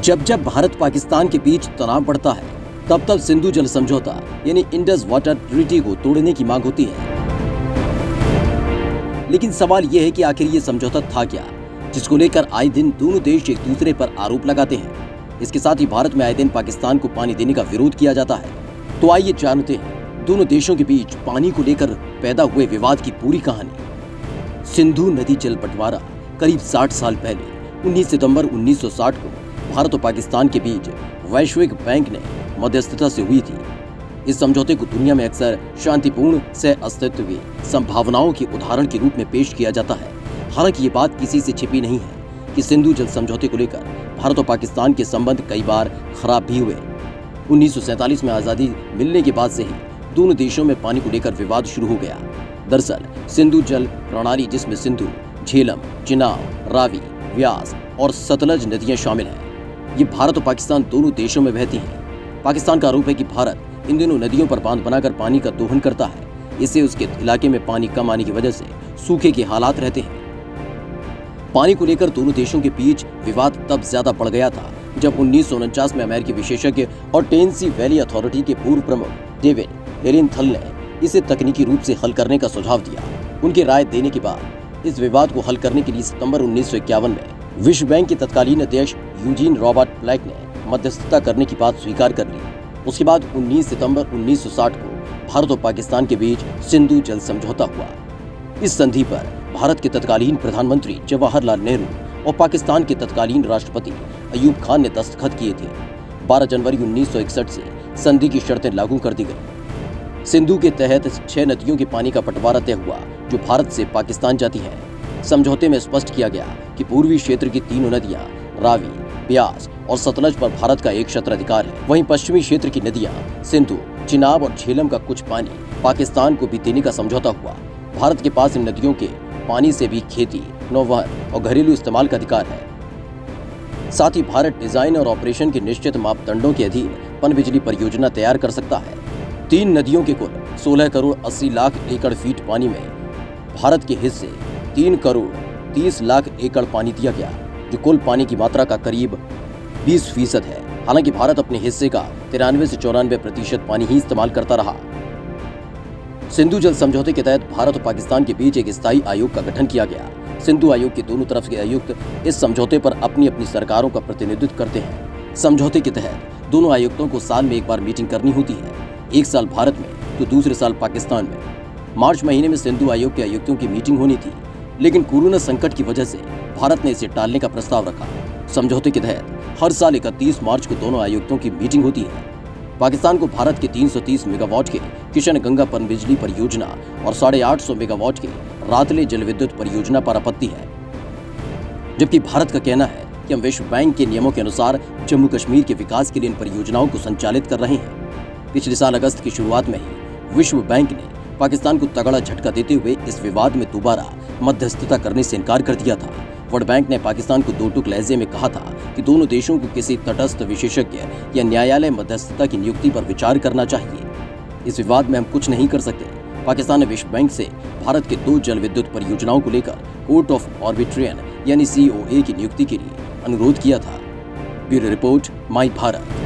जब जब भारत पाकिस्तान के बीच तनाव बढ़ता है, तब तब सिंधु जल समझौता यानी इंडस वाटर ट्रीटी को तोड़ने की मांग होती है। लेकिन सवाल यह है कि आखिर ये समझौता था क्या, जिसको लेकर आए दिन दोनों देश एक दूसरे पर आरोप लगाते हैं। इसके साथ ही भारत में आए दिन पाकिस्तान को पानी देने का विरोध किया जाता है। तो आइए जानते हैं दोनों देशों के बीच पानी को लेकर पैदा हुए विवाद की पूरी कहानी। सिंधु नदी जल बंटवारा करीब 60 साल पहले 19 सितंबर 1960 को भारत और पाकिस्तान के बीच वैश्विक बैंक ने मध्यस्थता से हुई थी। इस समझौते को दुनिया में अक्सर शांतिपूर्ण सह अस्तित्व की संभावनाओं के उदाहरण के रूप में पेश किया जाता है। हालांकि ये बात किसी से छिपी नहीं है कि सिंधु जल समझौते को लेकर भारत और पाकिस्तान के संबंध कई बार खराब भी हुए। 1947 में आजादी मिलने के बाद से ही दोनों देशों में पानी को लेकर विवाद शुरू हो गया। दरअसल सिंधु जल प्रणाली, जिसमें सिंधु, झेलम, चिनाब, रावी, व्यास और सतलज नदियां शामिल हैं, ये भारत और पाकिस्तान दोनों देशों में बहती हैं। पाकिस्तान का आरोप है कि भारत इन दोनों नदियों पर बांध बनाकर पानी का दोहन करता है। इससे उसके इलाके में पानी कम आने की वजह से सूखे के हालात रहते हैं। पानी को लेकर दोनों देशों के बीच विवाद तब ज्यादा बढ़ गया था जब 1949 में अमेरिकी विशेषज्ञ और टेनेसी वैली अथॉरिटी के पूर्व प्रमुख डेविड एलिनथल ने इसे तकनीकी रूप से हल करने का सुझाव दिया। उनकी राय देने के बाद इस विवाद को हल करने के लिए सितंबर 1951 में विश्व बैंक के तत्कालीन अध्यक्ष यूजीन रॉबर्ट ब्लैक ने मध्यस्थता करने की बात स्वीकार कर ली। उसके बाद 19 सितंबर 1960 को भारत और पाकिस्तान के बीच सिंधु जल समझौता हुआ। इस संधि पर भारत के तत्कालीन प्रधानमंत्री जवाहरलाल नेहरू और पाकिस्तान के तत्कालीन राष्ट्रपति अयूब खान ने दस्तखत किए थे। 12 जनवरी 1961 से संधि की शर्तें लागू कर दी गई। सिंधु के तहत 6 नदियों के पानी का बंटवारा तय हुआ जो भारत से पाकिस्तान जाती हैं। समझौते में स्पष्ट किया गया कि पूर्वी क्षेत्र की तीनों नदियां रावी, ब्यास और सतलज पर भारत का एक क्षेत्राधिकार है। वहीं पश्चिमी क्षेत्र की नदियां सिंधु, चिनाब और झेलम का कुछ पानी पाकिस्तान को भी देने का समझौता हुआ। भारत के पास इन नदियों के पानी से भी खेती, नौवहन और घरेलू इस्तेमाल का अधिकार है। साथ ही भारत डिजाइन और ऑपरेशन के निश्चित मापदंडों के अधीन पनबिजली परियोजना तैयार कर सकता है। 3 नदियों के कुल 16 करोड़ 80 लाख एकड़ फीट पानी में भारत के हिस्से 3 करोड़ 30 लाख एकड़ पानी दिया गया, जो कुल पानी की मात्रा का करीब 20% है। हालांकि भारत अपने हिस्से का 93 से 94% पानी ही इस्तेमाल करता रहा। सिंधु जल समझौते के तहत भारत और पाकिस्तान के बीच एक स्थायी आयोग का गठन किया गया। सिंधु आयोग के दोनों तरफ के आयुक्त इस समझौते पर अपनी अपनी सरकारों का प्रतिनिधित्व करते हैं। समझौते के तहत दोनों आयुक्तों को साल में एक बार मीटिंग करनी होती है, एक साल भारत में तो दूसरे साल पाकिस्तान में। मार्च महीने में सिंधु आयोग के आयुक्तों की मीटिंग होनी थी, लेकिन कोरोना संकट की वजह से भारत ने इसे टालने का प्रस्ताव रखा। समझौते के तहत हर साल 31 मार्च को दोनों आयुक्तों की मीटिंग होती है। पाकिस्तान को भारत के 330 मेगावाट के किशन गंगा पनबिजली परियोजना और 850 मेगावाट के रातले जल विद्युत परियोजना पर आपत्ति है, जबकि भारत का कहना है कि हम विश्व बैंक के नियमों के अनुसार जम्मू कश्मीर के विकास के लिए इन परियोजनाओं को संचालित कर रहे हैं। पिछले साल अगस्त की शुरुआत में ही विश्व बैंक ने पाकिस्तान को तगड़ा झटका देते हुए इस विवाद में दोबारा मध्यस्थता करने से इनकार कर दिया था। वर्ल्ड बैंक ने पाकिस्तान को दो टूक लहजे में कहा था कि दोनों देशों को किसी तटस्थ विशेषज्ञ या न्यायालय मध्यस्थता की नियुक्ति पर विचार करना चाहिए। इस विवाद में हम कुछ नहीं कर सकते। पाकिस्तान ने विश्व बैंक से भारत के 2 जल विद्युत परियोजनाओं को लेकर कोर्ट ऑफ आर्बिट्रेशन यानी COA की नियुक्ति के लिए अनुरोध किया था। ब्यूरो रिपोर्ट, माई भारत।